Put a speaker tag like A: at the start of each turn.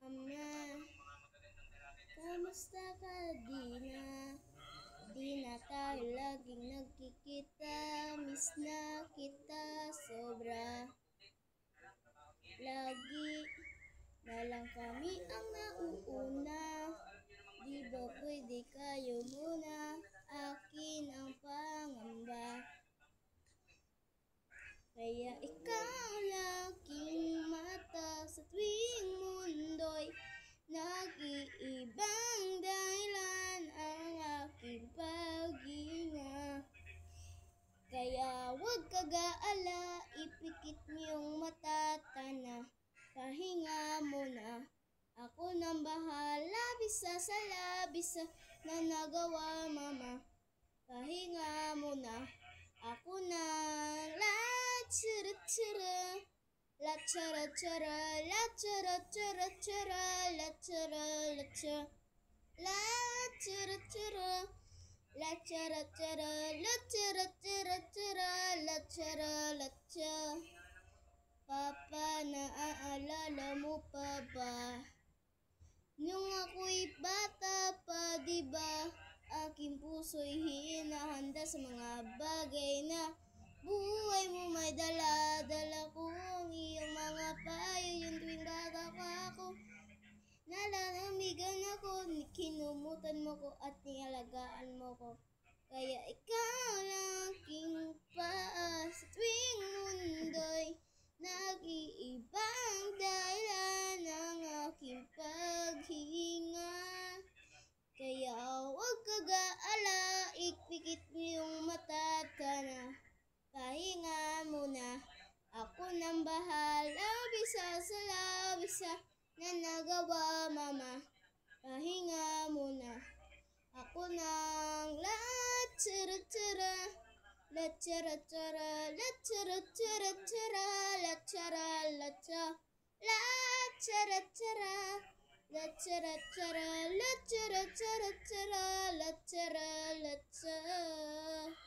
A: Ama, kamusta ka? Di na tayo laging nagkikita. Miss na kita sobra. Lagi na lang kami ang nauuna. Di ba pwede kayo muna? Akin ang pangamba. Kaya ikaw laking mata sa tuwing mundo'y nag-iibang dahilan ang aking paghinga. Kaya huwag kag-aala, ipikit niyong mata, tana, pahinga muna. Ako nang bahala, bisa sa labis na nagawa, mama. Pahinga muna. Ako nang la-tsara-tsara, la-tsara-tsara, la-tsara-tsara-tsara, la-tsara-la-tsara, la-tsara-tsara, la-tsara-tsara, la-tsara-tsara-tsara, la-tsara-la-tsara. Papa, naaalala mo pa ba? Nung ako'y bata pa, diba? Aking puso'y hinahanda sa mga bagay na buhay mo may dala-dala ko ang iyong mga payo. Yung tuwing bata pa ako, nalalamigan ako, kinumutan mo ko at nialagaan mo ko. Kaya ikaw laking paa sa tuwing mundo'y nag-iibang dahilan ng aking paghinga. Kaya huwag kag-aala, ipikit niyong mata, tana, pahinga muna. Ako nang bahala, bisa sa labis na nagawa, mama. Pahinga muna. Ako nang la-tsara-tsara, la-tsara-tsara, la-tsara-tsara-tsara, la-tsara-la-tsara, la-tsara-tsara, la-tsara-tsara, la-tsara-tsara-tsara, la-tsara-la-tsara.